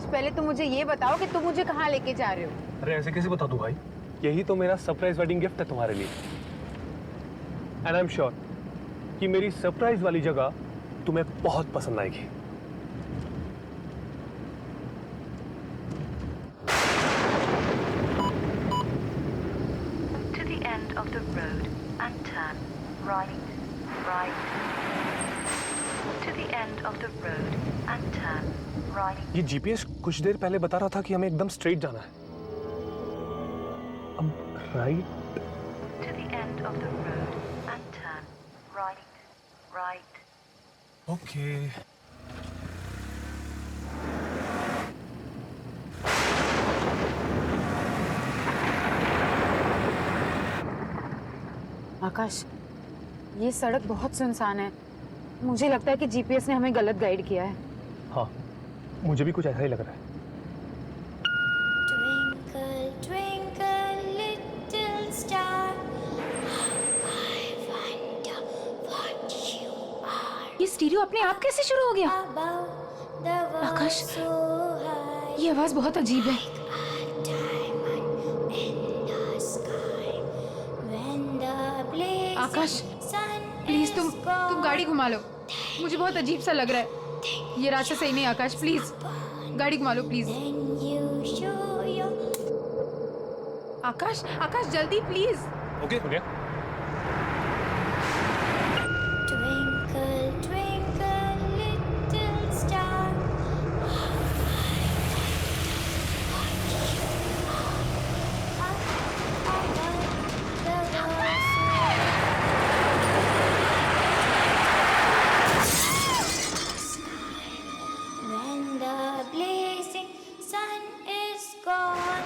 आकाश पहले तुम मुझे ये बताओ कि तुम मुझे कहाँ लेके जा रहे हो? अरे ऐसे कैसे बता दूं भाई? यही तो मेरा सरप्राइज वेडिंग गिफ्ट है तुम्हारे लिए। एंड आई एम श्योर कि मेरी सरप्राइज वाली जगह तुम्हें बहुत पसंद आएगी। To the end of the road and turn right, right. To the end of the road and turn right. ये जीपीएस कुछ देर पहले बता रहा था कि हमें एकदम स्ट्रेट जाना है। अब right. To the end of the road and turn right, right. Okay. Akash, ये सड़क बहुत सुनसान है। मुझे लगता है कि जीपीएस ने हमें गलत गाइड किया है। हाँ, मुझे भी कुछ ऐसा ही लग रहा है। Twinkle, twinkle, little star, I wonder what you are. ये स्टीरियो अपने आप कैसे शुरू हो गया? Above the world Akash, so high, ये आवाज बहुत अजीब है। a diamond in the sky. When the blazing Akash, sun please is तुम gone, गाड़ी घुमा लो। मुझे बहुत अजीब सा लग रहा है। ये रास्ता सही नहीं आकाश, प्लीज गाड़ी घुमा लो please. then you show your Akash, Akash जल्दी प्लीज। ओके सुनिए। twinkle, twinkle, little star. When the blazing sun is gone,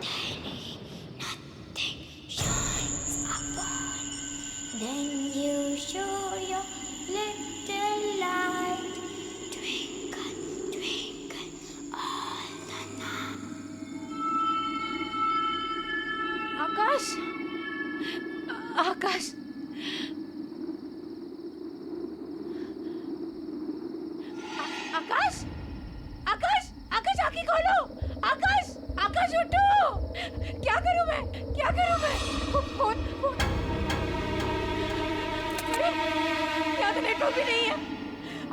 then nothing shines upon. Then you show your little light, twinkle, twinkle, all the night. आकाश, आकाश, आकाश, आकाश, आकाश आंखें खोलो। आकाश, आकाश उठो। क्या करूं मैं? क्या करूं मैं? Phone, phone. अरे, यहाँ तो नेटवर्क भी नहीं है।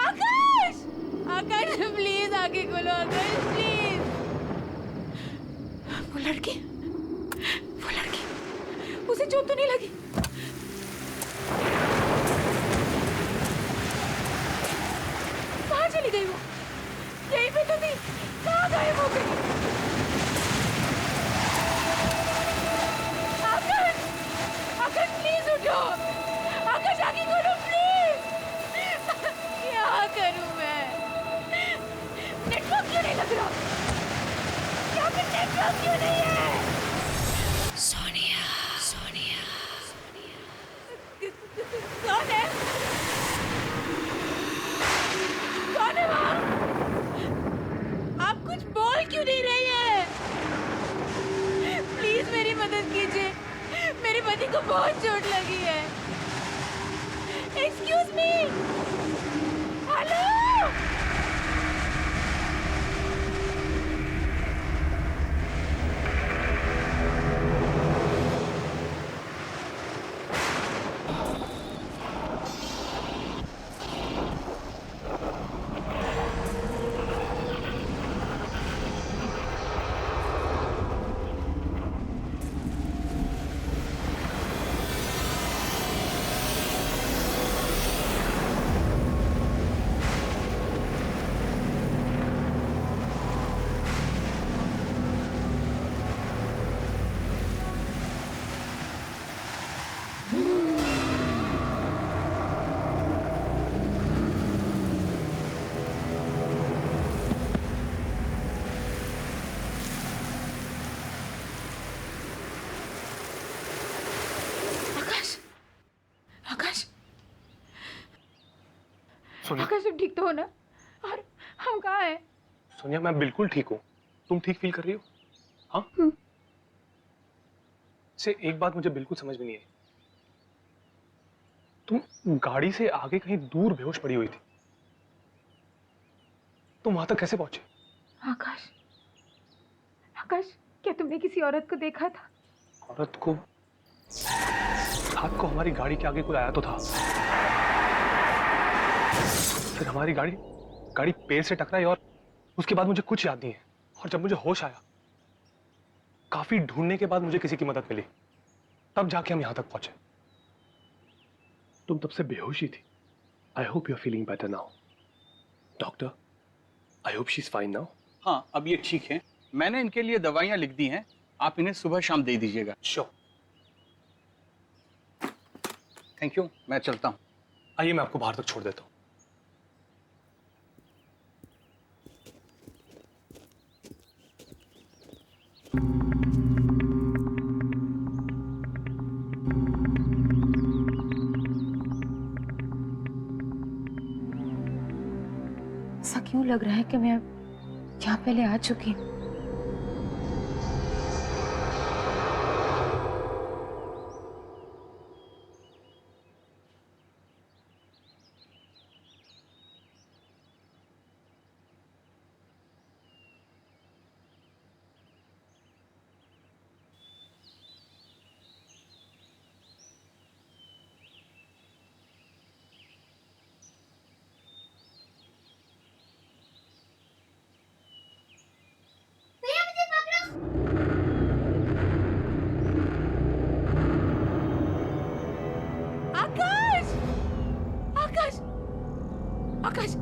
आकाश, आकाश प्लीज आंखें खोलो। आकाश प्लीज। वो लड़की, उसे चोट तो नहीं लगी? कहाँ चली गई वो? यहीं पे तो थी, कहाँ गायब हो गई? आकाश, आकाश प्लीज उठो। आकाश आगे खोलो प्लीज। क्या करूं मैं? नेटवर्क क्यों नहीं लग रहा? यहाँ पे नेटवर्क क्यों नहीं है? सोनिया, सोनिया, कौन है? कौन है वहाँ? आप कुछ बोल क्यों नहीं रही है? प्लीज मेरी मदद कीजिए। मेरे पति को बहुत चोट लगी है। Excuse me. हेलो। सोनिया, आकाश तुम ठीक तो हो ना? और हम कहाँ हैं? सोनिया मैं बिल्कुल ठीक हूँ। तुम ठीक फील कर रही हो? हाँ? से एक बात मुझे बिल्कुल समझ में नहीं आई। तुम गाड़ी से आगे कहीं दूर बेहोश पड़ी हुई थी, तुम वहां तक कैसे पहुंचे? आकाश, आकाश, क्या तुमने किसी औरत को देखा था? औरत को? रात को हमारी गाड़ी के आगे कोई आया तो था, फिर हमारी गाड़ी पेड़ से टकराई और उसके बाद मुझे कुछ याद नहीं है। और जब मुझे होश आया, काफी ढूंढने के बाद मुझे किसी की मदद मिली, तब जाके हम यहां तक पहुंचे। तुम तब से बेहोश ही थी। I hope you are feeling better now. Doctor, I hope she is fine now. हाँ, अब ये ठीक है। मैंने इनके लिए दवाइयाँ लिख दी हैं, आप इन्हें सुबह शाम दे दीजिएगा। श्योर। थैंक यू, मैं चलता हूँ। आइए, मैं आपको बाहर तक छोड़ देता हूँ। ऐसा क्यों लग रहा है कि मैं यहाँ पहले आ चुकी हूँ? आकाश, आकाश, आकाश,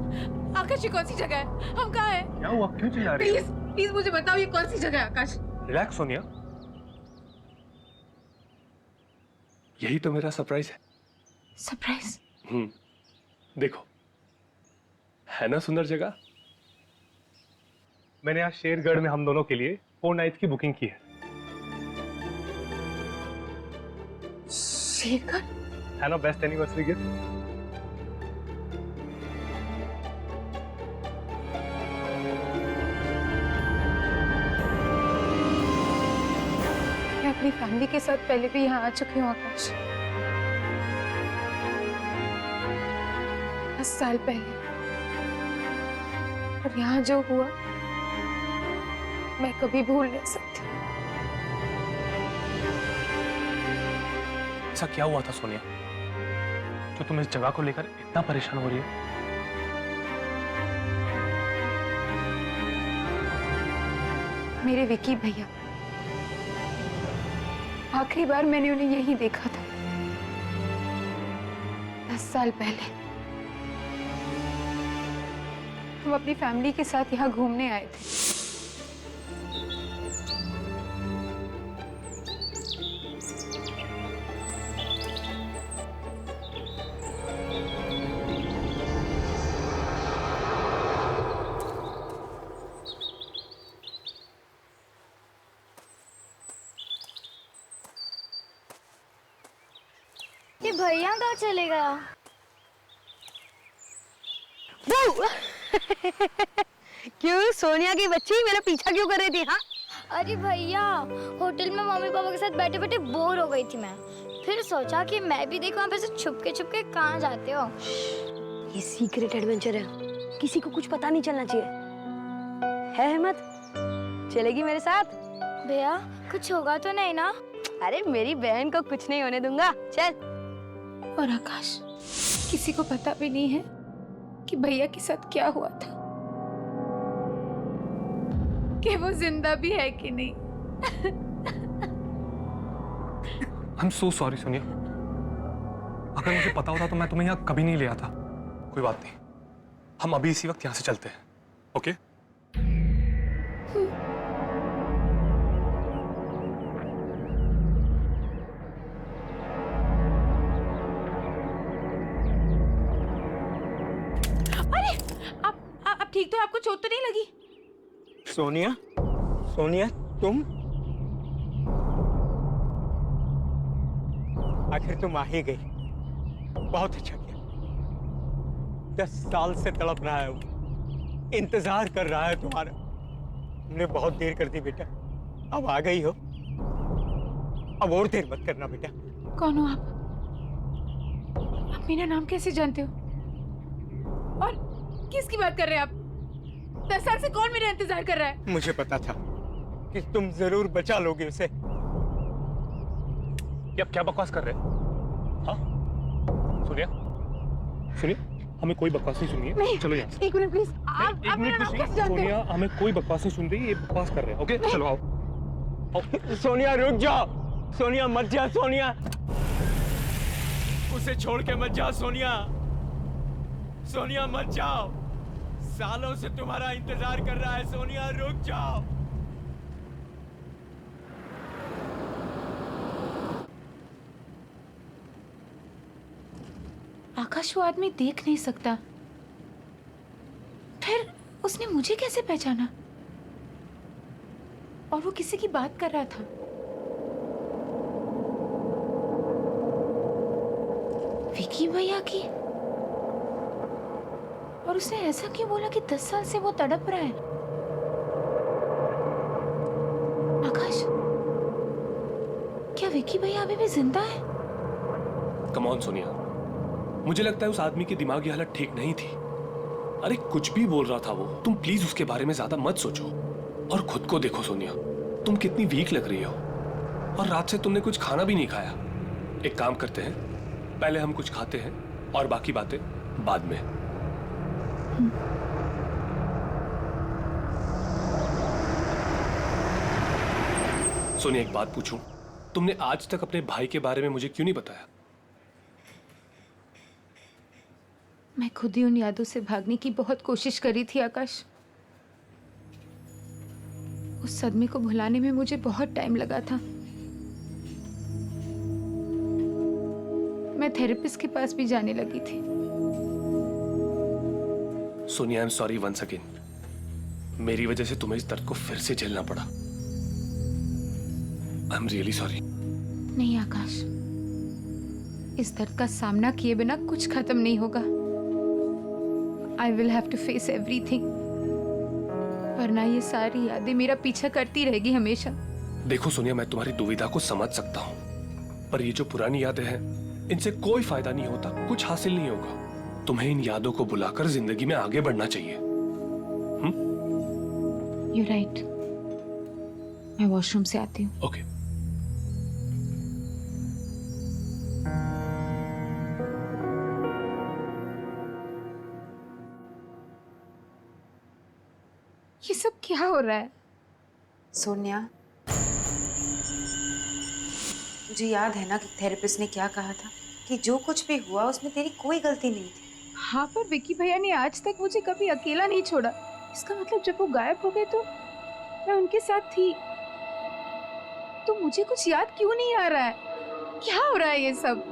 आकाश, ये कौन सी जगह है? हम कहाँ हैं? क्या हुआ? क्यों चिल्ला रही प्लीज, प्लीज मुझे बताओ ये कौन सी जगह है? आकाश, रिलैक्स सोनिया, यही तो मेरा सरप्राइज है। सरप्राइज? देखो, है ना सुंदर जगह। मैंने आज शेरगढ़ में हम दोनों के लिए 4 नाइट्स की बुकिंग की है। शेरगढ़? है ना बेस्ट एनिवर्सरी गिफ्ट? मैं अपनी फैमिली के साथ पहले भी यहाँ आ चुकी हूँ आकाश, 10 साल पहले। और यहाँ जो हुआ मैं कभी भूल नहीं सकती। ऐसा क्या हुआ था सोनिया, जो तुम इस जगह को लेकर इतना परेशान हो रही हो? मेरे विकी भैया, आखिरी बार मैंने उन्हें यही देखा था 10 साल पहले। हम अपनी फैमिली के साथ यहाँ घूमने आए थे। ये भैया कहाँ चले गया? क्यों सोनिया की बच्ची मेरा पीछा क्यों कर रही थी? हाँ, अरे भैया, होटल में मम्मी पापा के साथ बैठे बैठे बोर हो गई थी मैं। फिर सोचा कि मैं भी देखूं आप ऐसे छुप के कहाँ जाते हो। ये सीक्रेट एडवेंचर है, किसी को कुछ पता नहीं चलना चाहिए। है हिम्मत? चलेगी मेरे साथ? भैया, कुछ होगा तो नहीं ना? अरे मेरी बहन को कुछ नहीं होने दूंगा, चल। और आकाश, किसी को पता भी नहीं है कि भैया के साथ क्या हुआ था, कि वो जिंदा भी है कि नहीं। I am so sorry Sonia, अगर मुझे पता होता तो मैं तुम्हें यहाँ कभी नहीं ले आता। कोई बात नहीं, हम अभी इसी वक्त यहाँ से चलते हैं। ओके? अरे, आप ठीक तो? आपको चोट तो नहीं लगी? सोनिया, सोनिया, तुम आखिर तुम आ ही गई। बहुत अच्छा किया। 10 साल से तड़प रहा है वो, इंतजार कर रहा है तुम्हारा। तुमने बहुत देर कर दी बेटा, अब आ गई हो। अब और देर मत करना बेटा। कौन हो आप? आप मेरा नाम कैसे जानते हो? और किसकी बात कर रहे हैं आप? 10 साल से कौन मेरा इंतजार कर रहा है? मुझे पता था कि तुम जरूर बचा लोगे उसे। ये आप क्या बकवास कर रहे हैं? हाँ सुनिए, सुनिए, हमें कोई बकवास नहीं सुनिए। नहीं, चलो यहाँ से। एक मिनट प्लीज। आप एक मेरा मिनट नाम कुछ कैसे नहीं, जानते सोनिया, हो? हमें कोई बकवास नहीं सुन रही, ये बकवास कर रहे हैं। ओके चलो आओ। सोनिया रुक जाओ, सोनिया मत जा, सोनिया उसे छोड़ के मत जा, सोनिया, सोनिया मत जाओ, सालों से तुम्हारा इंतजार कर रहा है, सोनिया रुक जाओ। आकाश वो आदमी देख नहीं सकता, फिर उसने मुझे कैसे पहचाना? और वो किसी की बात कर रहा था। विकी भैया की। और उसने ऐसा क्यों बोला कि 10 साल से वो तड़प रहा है? आकाश, क्या विकी भैया अभी भी जिंदा है? कम ऑन सोनिया, मुझे लगता है उस आदमी की दिमागी हालत ठीक नहीं थी। अरे कुछ भी बोल रहा था वो, तुम प्लीज उसके बारे में ज्यादा मत सोचो और खुद को देखो सोनिया, तुम कितनी वीक लग रही हो और रात से तुमने कुछ खाना भी नहीं खाया। एक काम करते हैं, पहले हम कुछ खाते हैं और बाकी बातें बाद में। सोनिया एक बात पूछूं, तुमने आज तक अपने भाई के बारे में मुझे क्यों नहीं बताया? मैं खुद ही उन यादों से भागने की बहुत कोशिश करी थी आकाश। उस सदमे को भुलाने में मुझे बहुत टाइम लगा था। मैं थेरेपिस्ट के पास भी जाने लगी थी। Sonia I am sorry once again, मेरी वजह से तुम्हें इस दर्द को फिर से झेलना पड़ा। I am really sorry. नहीं आकाश, इस दर्द का सामना किए बिना कुछ खत्म नहीं होगा। I will have to face everything, वरना ये सारी यादें मेरा पीछा करती रहेगी हमेशा। देखो सोनिया, मैं तुम्हारी दुविधा को समझ सकता हूँ, पर ये जो पुरानी यादें हैं, इनसे कोई फायदा नहीं होता, कुछ हासिल नहीं होगा। तुम्हें इन यादों को बुलाकर जिंदगी में आगे बढ़ना चाहिए। You're right. मैं वॉशरूम से आती हूँ। ओके। ये सब क्या हो रहा है? सोनिया, मुझे याद है ना कि थेरेपिस्ट ने क्या कहा था कि जो कुछ भी हुआ उसमें तेरी कोई गलती नहीं थी। हाँ, पर विकी भैया ने आज तक मुझे कभी अकेला नहीं छोड़ा। इसका मतलब जब वो गायब हो गए तो मैं उनके साथ थी। तो मुझे कुछ याद क्यों नहीं आ रहा है? क्या हो रहा है ये सब?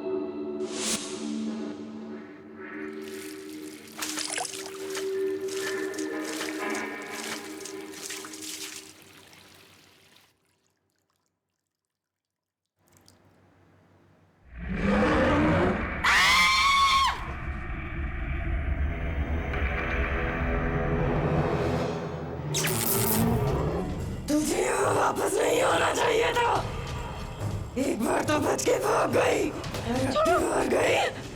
वापस नहीं होना चाहिए था। एक बार तो बच के भाग गई, भाग गई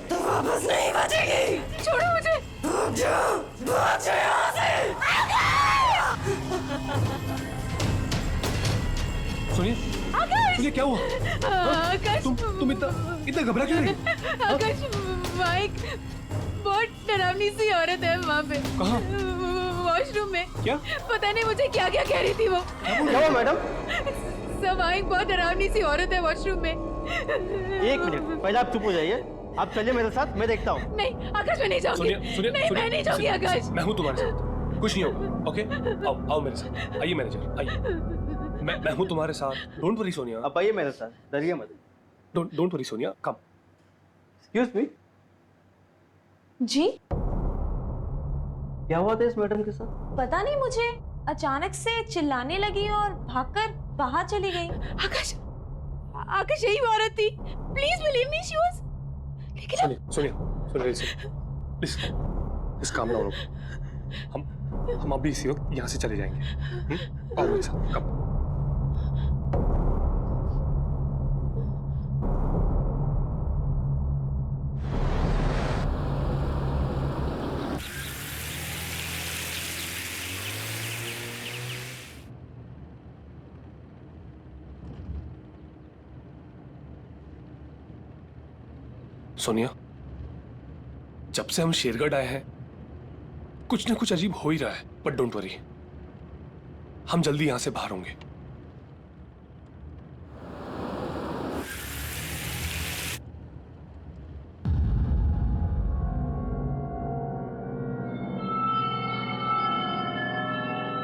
तो वापस नहीं बचेगी। छोड़ो मुझे। भाग जाओ यहाँ से। सोनिया, सोनिया क्या हुआ? आकाश, तुम इतना घबरा क्यों रही? आकाश, माइक, बहुत डरावनी सी औरत है वहाँ पे। कहाँ? वॉशरूम में। क्या? पता नहीं मुझे क्या क्या कह रही थी वो। क्या मैडम? सब माइक, बहुत डरावनी सी औरत है वॉशरूम में। एक मिनट, पहले आप चुप हो जाइए। आप चलिए मेरे साथ, मैं देखता हूँ। नहीं आकाश, मैं नहीं जाऊंगी। सुनिए, नहीं, मैं नहीं जाऊंगी आकाश। मैं हूँ तुम्हारे साथ, कुछ नहीं होगा। ओके, आओ मेरे साथ। आइए मैनेजर, आइए। मैं हूँ तुम्हारे साथ। Don't worry Sonia. आप आइए मेरे साथ, डरिए मत। Don't worry Sonia, come. Excuse me, जी? क्या हुआ था इस मैडम के साथ? पता नहीं मुझे, अचानक से चिल्लाने लगी और भागकर बाहर चली गई। आकाश, आकाश यही वो औरत थी। Please believe me, she was. लेकिन सोनिया, प्लीज काम डाउन। हम अभी इसी वक्त यहाँ से चले जाएंगे। आओ मेरे साथ, कम। सोनिया, जब से हम शेरगढ़ आए हैं कुछ ना कुछ अजीब हो ही रहा है, बट डोंट वरी, हम जल्दी यहां से बाहर होंगे।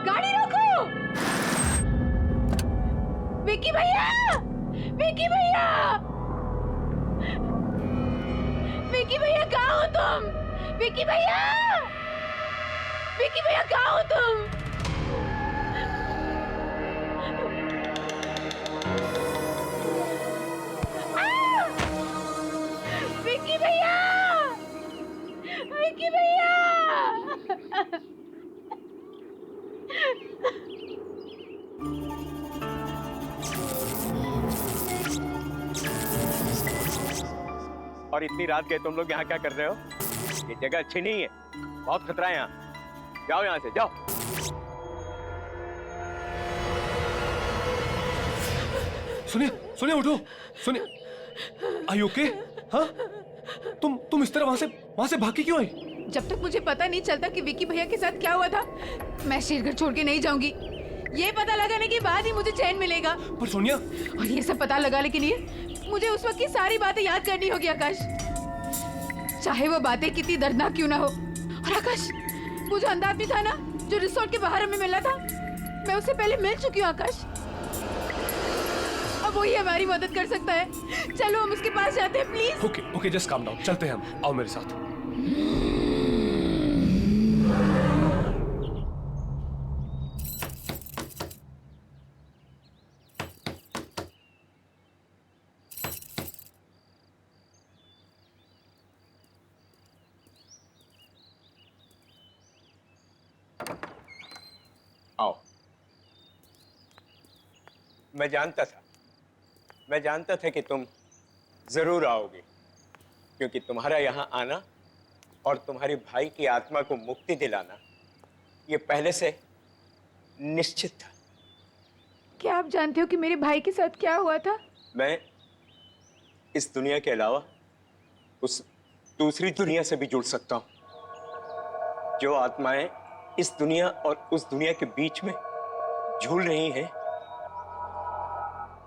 गाड़ी रोको! विकी भैया! विकी भैया! विकी भैया कहाँ हो तुम? विकी भैया! विकी भैया कहाँ हो तुम? विकी भैया! विकी भैया! और इतनी रात गए तुम लोग यहाँ क्या कर रहे हो? ये जगह अच्छी नहीं है, बहुत खतरा है यहाँ। जाओ यहाँ से, जाओ। सुनिए, सुनिए, उठो। सुनिए, आर यू ओके? हाँ, तुम इस तरह वहां से भाग के क्यों आई? जब तक मुझे पता नहीं चलता कि विकी भैया के साथ क्या हुआ था, मैं शेरगढ़ छोड़ के नहीं जाऊंगी। ये पता लगाने के बाद ही मुझे चैन मिलेगा। पर सोनिया, और ये सब पता लगाने के लिए मुझे उस वक्त की सारी बातें याद करनी होगी आकाश, चाहे वो बातें कितनी दर्दनाक क्यों ना हो। और आकाश, वो जो अंधा आदमी था ना, जो रिसोर्ट के बाहर हमें मिला था, मैं उससे पहले मिल चुकी हूँ आकाश। अब वही हमारी मदद कर सकता है। चलो हम उसके पास जाते हैं, please. Okay okay, just calm down, चलते हैं हम। आओ मेरे साथ। आओ। मैं जानता था कि तुम जरूर आओगे, क्योंकि तुम्हारा यहाँ आना और तुम्हारे भाई की आत्मा को मुक्ति दिलाना ये पहले से निश्चित था। क्या आप जानते हो कि मेरे भाई के साथ क्या हुआ था? मैं इस दुनिया के अलावा उस दूसरी दुनिया से भी जुड़ सकता हूं। जो आत्माएं इस दुनिया और उस दुनिया के बीच में झूल रही हैं,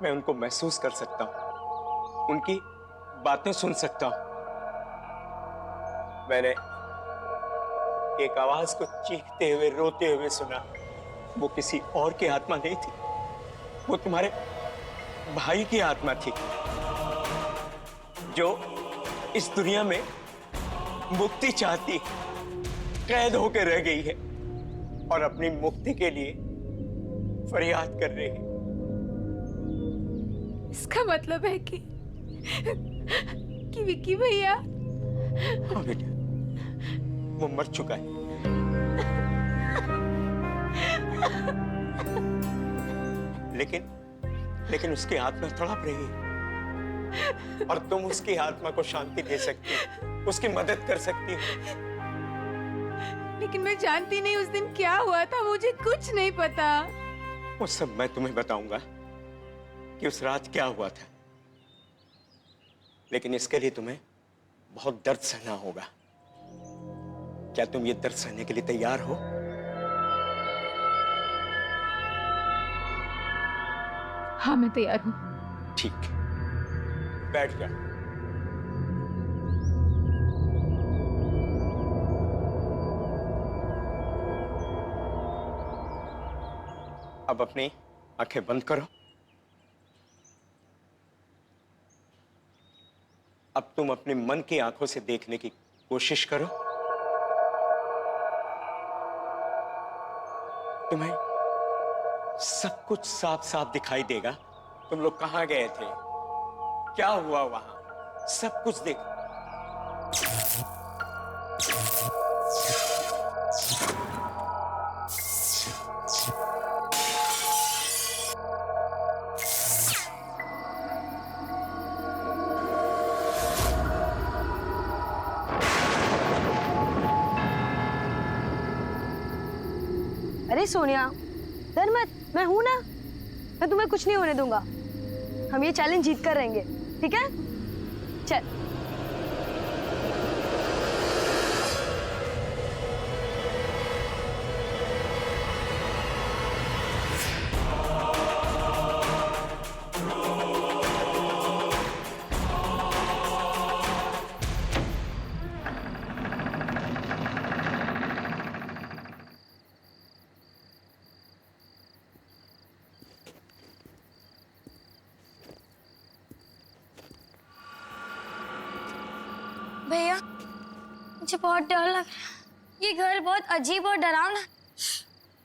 मैं उनको महसूस कर सकता हूं, उनकी बातें सुन सकता हूं। मैंने एक आवाज को चीखते हुए, रोते हुए सुना। वो किसी और की आत्मा नहीं थी, वो तुम्हारे भाई की आत्मा थी, जो इस दुनिया में मुक्ति चाहती, कैद होकर रह गई है और अपनी मुक्ति के लिए फरियाद कर रही है। इसका मतलब है कि विकी भैया। हाँ बेटा, वो मर चुका है। लेकिन उसकी आत्मा तड़प रही है और तुम उसकी आत्मा को शांति दे सकती हो, उसकी मदद कर सकती हो। लेकिन मैं जानती नहीं उस दिन क्या हुआ था, मुझे कुछ नहीं पता। वो सब मैं तुम्हें बताऊंगा कि उस रात क्या हुआ था, लेकिन इसके लिए तुम्हें बहुत दर्द सहना होगा। क्या तुम ये दर्द सहने के लिए तैयार हो? हाँ, मैं तैयार हूँ। ठीक, बैठ जा। अब अपनी आंखें बंद करो। अब तुम अपने मन की आंखों से देखने की कोशिश करो। तुम्हें सब कुछ साफ साफ दिखाई देगा। तुम लोग कहां गए थे, क्या हुआ वहां, सब कुछ देखो। अरे सोनिया, डर मत, मैं हूं ना, मैं तुम्हें कुछ नहीं होने दूंगा। हम ये चैलेंज जीत कर रहेंगे, ठीक है? चल। मुझे बहुत डर लग रहा है। ये घर बहुत अजीब और डरावना।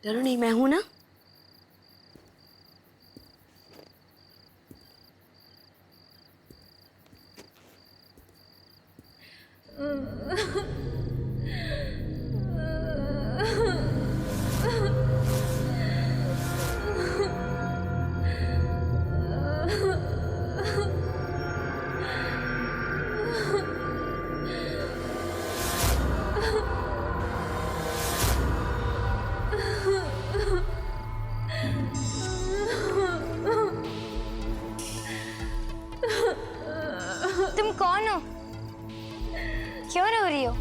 डरो नहीं, मैं हूं ना। तुम कौन हो? क्यों रो रही हो?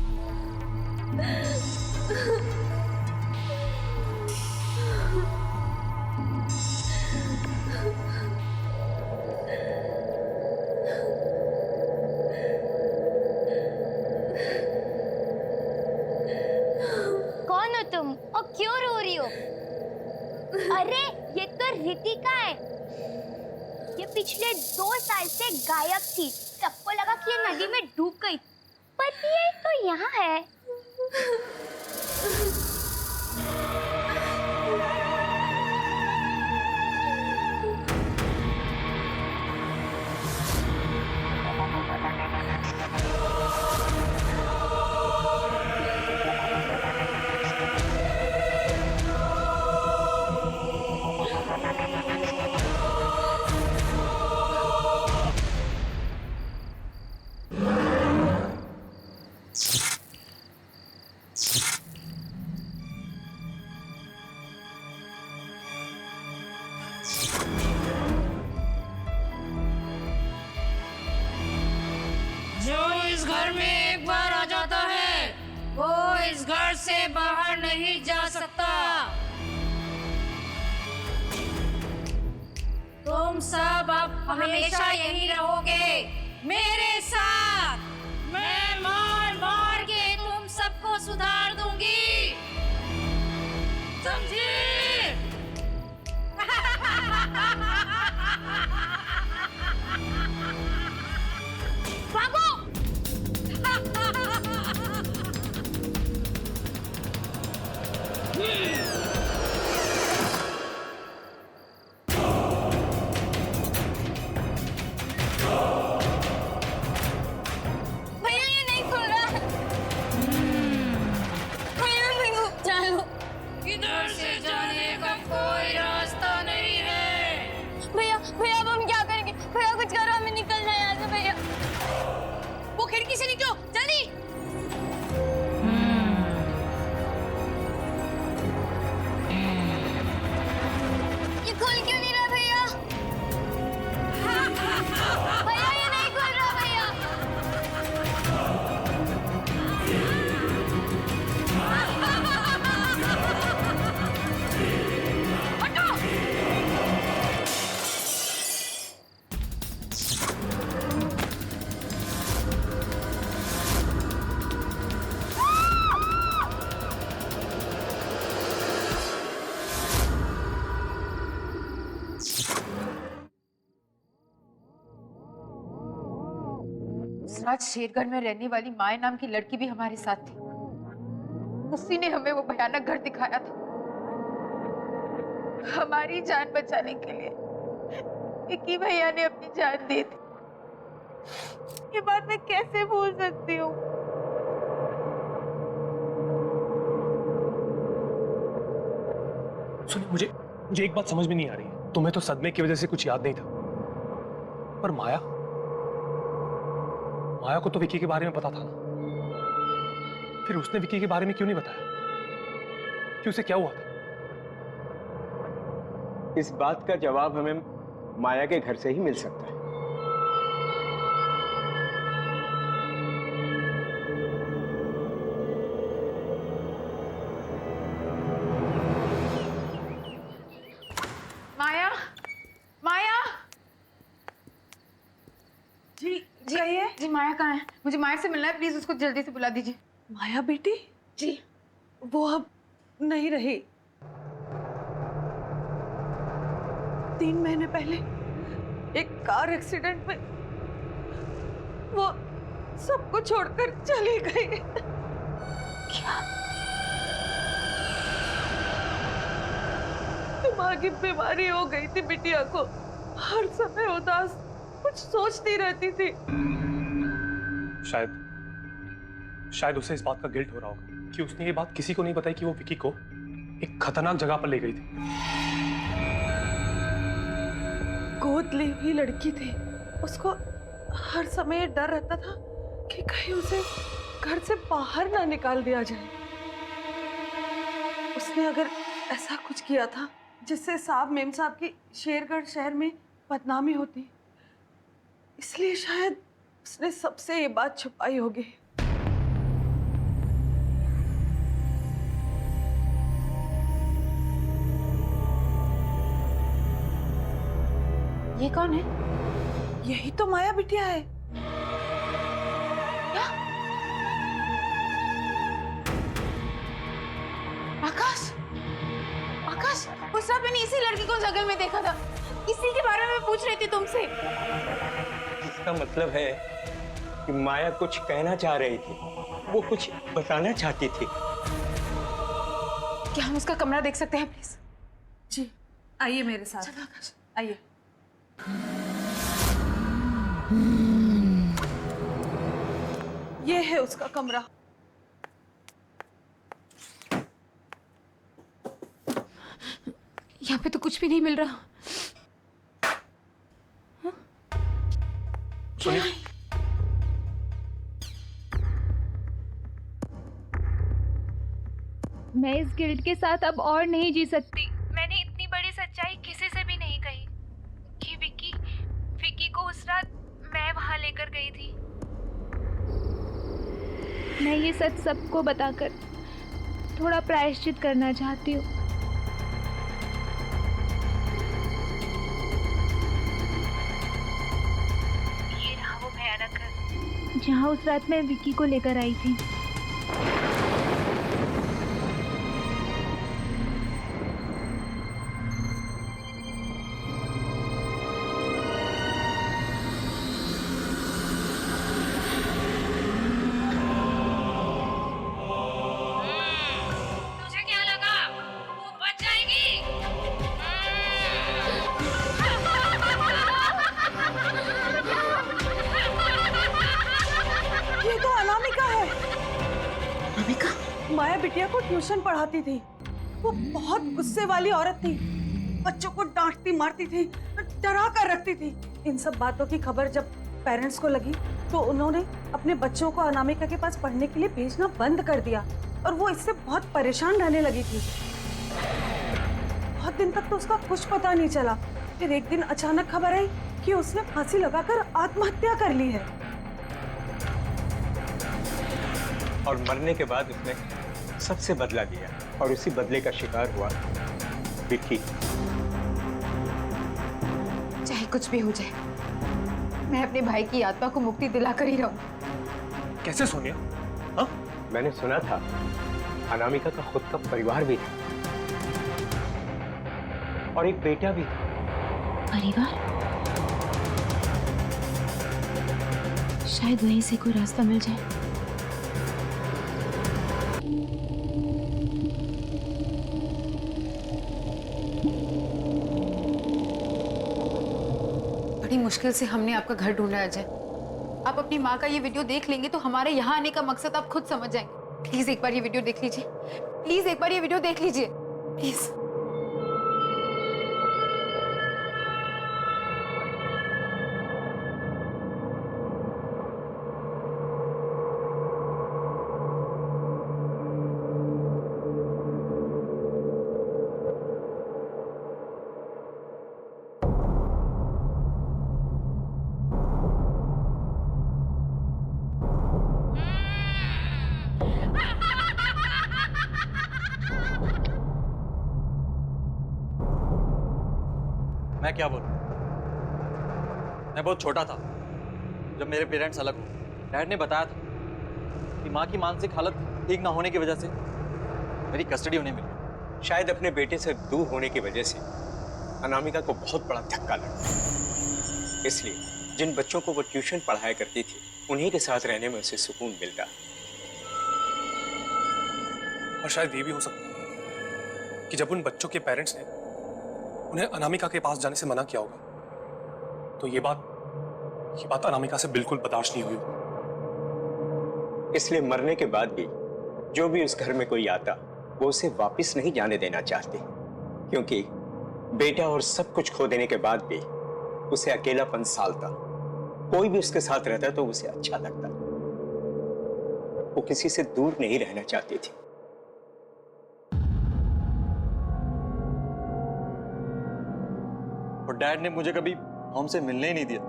कौन हो तुम और क्यों रो रही हो? अरे ये तो रितिका है। ये पिछले 2 साल से गायब थी। सबको लगा कि ये नदी में डूब गई, पर ये तो यहाँ है। जो इस घर में एक बार आ जाता है वो इस घर से बाहर नहीं जा सकता। तुम सब अब हमेशा यहीं रहोगे मेरे साथ। मैं मार मार के तुम सबको सुधार दूंगी, समझी? भैया ये नहीं खुल रहा। भैया भैया जाओ। इधर से जाने का कोई रास्ता नहीं है। भैया भैया अब हम क्या करेंगे? भैया कुछ करो, हमें निकलना है यहाँ से। भैया वो खिड़की से निकलो जल्दी। ये खुल क्यों नहीं रहा भैया? भैया ये नहीं खुल रहा भैया। उस रात शेरगढ़ में रहने वाली माया नाम की लड़की भी हमारे साथ थी। उसी ने हमें वो भयानक घर दिखाया था। हमारी जान बचाने के लिए विक्की भैया ने अपनी जान दे दी। ये बात मैं कैसे भूल सकती हूँ? सुनिए, मुझे एक बात समझ में नहीं आ रही है। तुम्हें तो सदमे की वजह से कुछ याद नहीं था, पर माया को तो विक्की के बारे में पता था ना। फिर उसने विक्की के बारे में क्यों नहीं बताया कि उसे क्या हुआ था? इस बात का जवाब हमें माया के घर से ही मिल सकता है। माया, माया। जी कहिए। जी माया कहाँ है? मुझे माया से मिलना है, प्लीज उसको जल्दी से बुला दीजिए। माया बेटी? जी वो अब नहीं रही। 3 महीने पहले एक कार एक्सीडेंट में वो सबको छोड़कर चली गई। क्या? दिमागी बीमारी हो गई थी बिटिया को, हर समय उदास, कुछ सोचती रहती थी। शायद उसे इस बात का गिल्ट हो रहा होगा कि उसने ये बात किसी को नहीं बताई कि वो विकी को एक खतरनाक जगह पर ले गई थी। गोद ली हुई लड़की थी, उसको हर समय डर रहता था कि कहीं उसे घर से बाहर ना निकाल दिया जाए। उसने अगर ऐसा कुछ किया था जिससे साहब मेम साहब की शेरगढ़ शहर में बदनामी होती, इसलिए शायद उसने सबसे ये बात छुपाई होगी। ये कौन है? यही तो माया बिटिया है। क्या? आकाश, आकाश, उस रात मैंने इसी लड़की को जगह में देखा था, इसी के बारे में पूछ रही थी तुमसे। इसका मतलब है कि माया कुछ कहना चाह रही थी, वो कुछ बताना चाहती थी। क्या हम उसका कमरा देख सकते हैं प्लीज? जी, आइए मेरे साथ। चलो आकाश, आइए। ये है उसका कमरा। यहाँ पे तो कुछ भी नहीं मिल रहा। सुनिए, मैं इस गिल्ट के साथ अब और नहीं जी सकती। मैंने इतनी बड़ी सच्चाई किसी से भी नहीं कही कि विकी को उस रात मैं वहां लेकर गई थी। मैं ये सच सबको बताकर थोड़ा प्रायश्चित करना चाहती हूँ। ये रहा वो भयानक घर जहाँ उस रात मैं विकी को लेकर आई थी। ये तो अनामिका है। अनामिका? माया बिटिया को ट्यूशन पढ़ाती थी। वो बहुत गुस्से वाली औरत थी, बच्चों को डांटती मारती थी, डरा कर रखती थी। इन सब बातों की खबर जब पेरेंट्स को लगी तो उन्होंने अपने बच्चों को अनामिका के पास पढ़ने के लिए भेजना बंद कर दिया और वो इससे बहुत परेशान रहने लगी थी। बहुत दिन तक तो उसका कुछ पता नहीं चला। फिर एक दिन अचानक खबर आई कि उसने फांसी लगाकर आत्महत्या कर ली है। और मरने के बाद उसने सबसे बदला लिया और उसी बदले का शिकार हुआ विक्की। चाहे कुछ भी हो जाए, मैं अपने भाई की आत्मा को मुक्ति दिलाकर ही रहूं। कैसे सोनिया? हाँ? मैंने सुना था अनामिका का खुद का परिवार भी था और एक बेटा भी था। परिवार? शायद वहीं से कोई रास्ता मिल जाए। बड़ी मुश्किल से हमने आपका घर ढूंढा अजय। आप अपनी माँ का ये वीडियो देख लेंगे तो हमारे यहाँ आने का मकसद आप खुद समझ जाएंगे। प्लीज एक बार ये वीडियो देख लीजिए, प्लीज एक बार ये वीडियो देख लीजिए, प्लीज। मैं क्या बोलूं? मैं बहुत छोटा था जब मेरे पेरेंट्स अलग हुए। डैड ने बताया था कि माँ की मानसिक हालत ठीक ना होने की वजह से मेरी कस्टडी उन्हें मिली। शायद अपने बेटे से दूर होने की वजह से अनामिका को बहुत बड़ा धक्का लगा, इसलिए जिन बच्चों को वो ट्यूशन पढ़ाया करती थी उन्हीं के साथ रहने में उसे सुकून मिलता। और शायद ये भी हो सकता है कि जब उन बच्चों के पेरेंट्स ने उन्हें अनामिका के पास जाने से मना किया होगा तो ये बात अनामिका से बिल्कुल बर्दाश्त नहीं हुई होगी। इसलिए मरने के बाद भी जो भी उस घर में कोई आता वो उसे वापस नहीं जाने देना चाहते, क्योंकि बेटा और सब कुछ खो देने के बाद भी उसे अकेलापन सालता। कोई भी उसके साथ रहता तो उसे अच्छा लगता। वो किसी से दूर नहीं रहना चाहती थी। और डैड ने मुझे कभी हमसे मिलने ही नहीं दिया।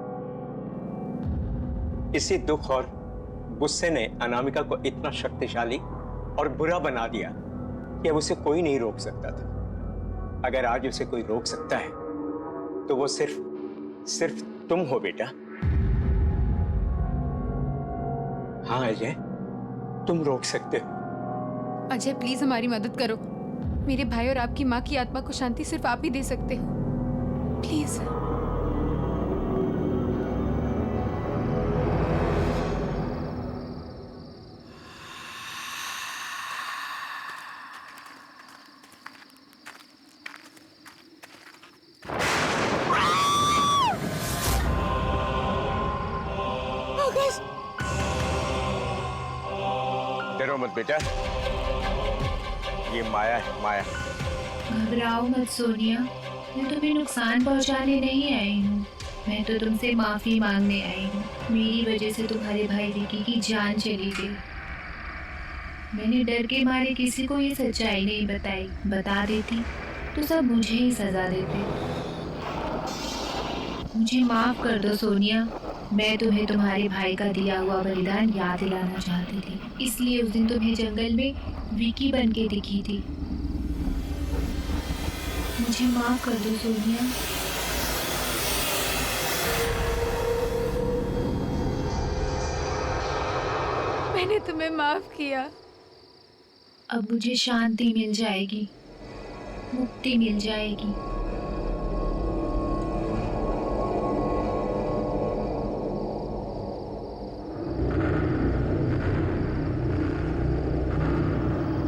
इसी दुख और गुस्से ने अनामिका को इतना शक्तिशाली और बुरा बना दिया कि अब उसे कोई नहीं रोक सकता था। अगर आज उसे कोई रोक सकता है तो वो सिर्फ तुम हो बेटा। हाँ अजय, तुम रोक सकते हो। अजय प्लीज हमारी मदद करो। मेरे भाई और आपकी माँ की आत्मा को शांति सिर्फ आप ही दे सकते हो, प्लीज। डरो मत बेटा, ये माया है, माया। घबराओ मत सोनिया, मैं तुम्हें नुकसान पहुंचाने नहीं आई हूँ। मैं तो तुमसे माफी मांगने आई हूँ। मेरी वजह से तुम्हारे भाई विकी की जान चली गई। मैंने डर के मारे किसी को ये सच्चाई नहीं बताई। बता देती तो सब मुझे ही सजा देते। मुझे माफ कर दो सोनिया। मैं तुम्हें तुम्हारे भाई का दिया हुआ बलिदान याद दिलाना चाहती थी, इसलिए उस दिन तुम्हें जंगल में विकी बन के दिखी थी। मुझे माफ कर दो सोनिया। मैंने तुम्हें माफ किया। अब मुझे शांति मिल जाएगी, मुक्ति मिल जाएगी।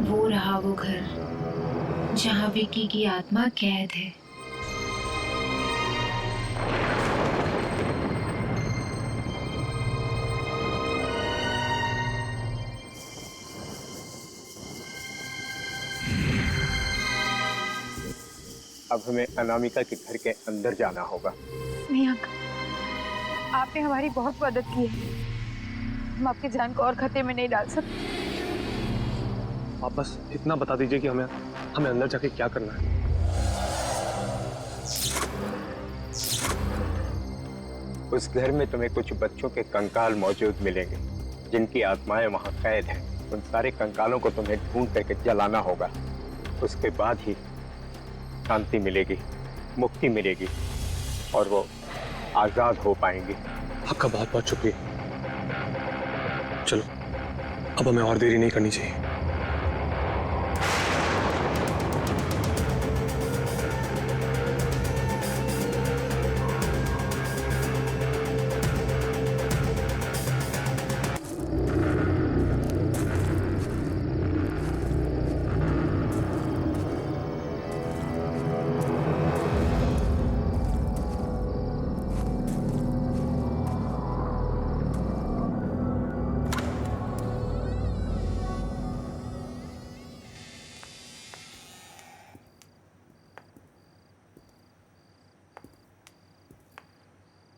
वो रहा वो घर जहाँ विकी की आत्मा कैद है। अब हमें अनामिका के घर के अंदर जाना होगा। नहीं अंकल, आपने हमारी बहुत मदद की है। हम आपकी जान को और खतरे में नहीं डाल सकते। आप बस इतना बता दीजिए कि हमें अंदर जाके क्या करना है। उस घर में तुम्हें कुछ बच्चों के कंकाल मौजूद मिलेंगे जिनकी आत्माएं वहां कैद हैं। उन सारे कंकालों को तुम्हें ढूंढ करके जलाना होगा। उसके बाद ही शांति मिलेगी, मुक्ति मिलेगी और वो आजाद हो पाएंगे। आपका बहुत बहुत शुक्रिया। चलो अब हमें और देरी नहीं करनी चाहिए।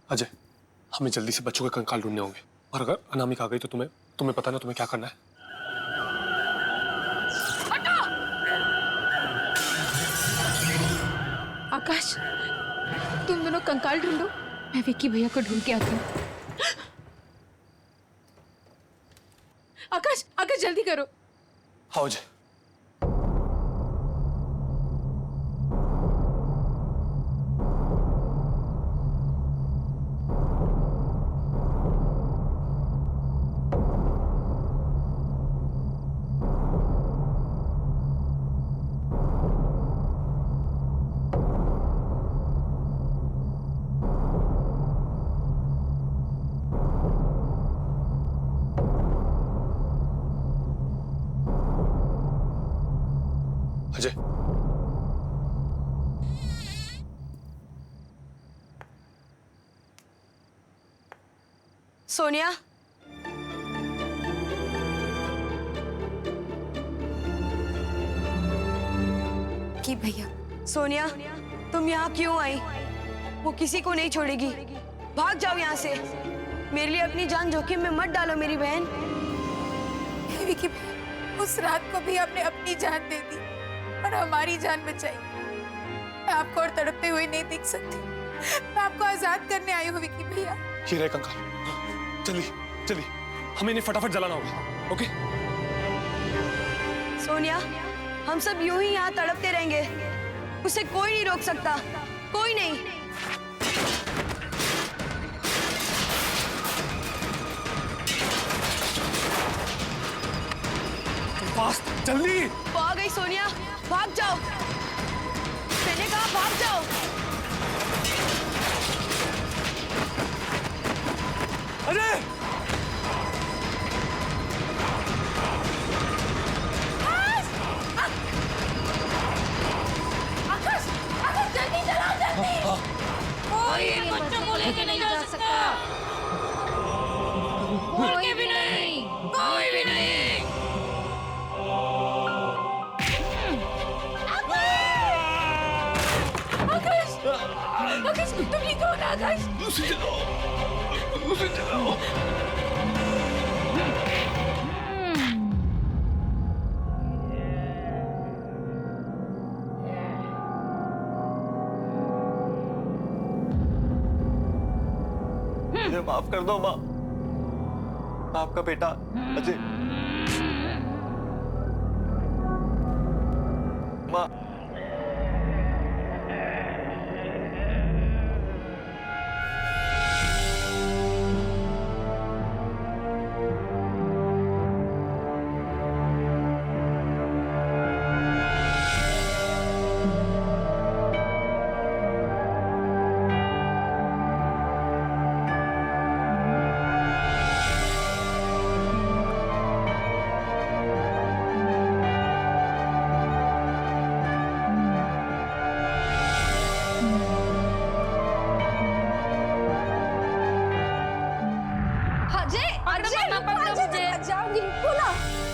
अजय, हमें जल्दी से बच्चों के कंकाल ढूंढने होंगे और अगर अनामिका आ गई तो तुम्हें पता ना तुम्हें क्या करना है। आकाश, तुम दोनों कंकाल ढूंढो, मैं विक्की भैया को ढूंढ के आती हूँ। आकाश, आकाश जल्दी करो। हाँ अजय। सोनिया, कि भैया सोनिया, तुम यहाँ क्यों आई? वो किसी को नहीं छोड़ेगी। भाग जाओ यहाँ से। मेरे लिए अपनी जान जोखिम में मत डालो मेरी बहन। विकी भैया, उस रात को भी आपने अपनी जान दे दी और हमारी जान बचाई। मैं आपको और तड़पते हुए नहीं देख सकती। मैं आपको आजाद करने आई हूँ विकी भैया। ये रहे कंकाल। चलिए चलिए, हमें इन्हें फटाफट जलाना होगा। ओके? सोनिया, हम सब यूं ही यहाँ तड़पते रहेंगे। उसे कोई नहीं रोक सकता, कोई नहीं। फास्ट, जल्दी। वो आ गई सोनिया, भाग जाओ। मैंने कहा भाग जाओ। अजय! बच्चों को लेके नहीं जा सकता। कोई भी नहीं, कोई भी नहीं। आकाश, आकाश, तुम ये कौन? आकाश, उसे जलाओ, उसे जलाओ। मुझे माफ कर दो माँ। आपका बेटा अजय। माँ,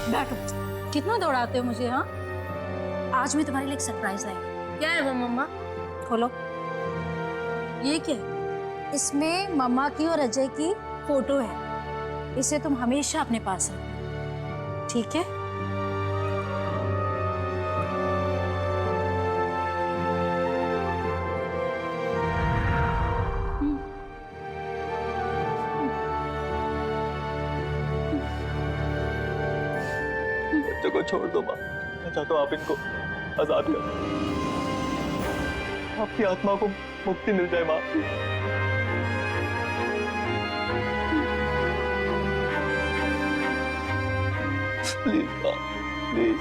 बैठो। कितना दौड़ाते हो मुझे? हाँ, आज मैं तुम्हारे लिए एक सरप्राइज लाई हूँ। क्या है वो मम्मा? खोलो। ये क्या है? इसमें मम्मा की और अजय की फोटो है। इसे तुम हमेशा अपने पास रखो, ठीक है? बच्चों को छोड़ दो माँ। मैं चाहता हूँ आप इनको आजाद करो। आपकी आत्मा को मुक्ति मिल जाए माँ। प्लीज माँ, प्लीज।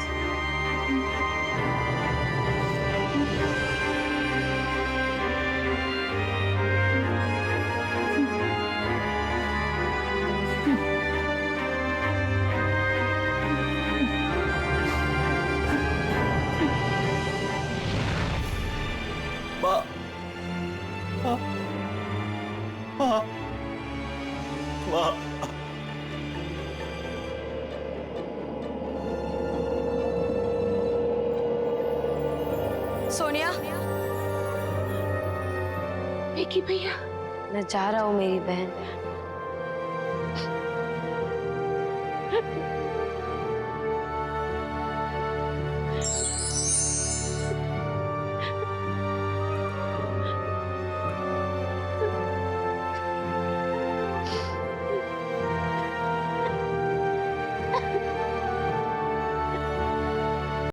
माँ, माँ, माँ, माँ। सोनिया, विकी भैया, मैं जा रहा हूँ मेरी बहन।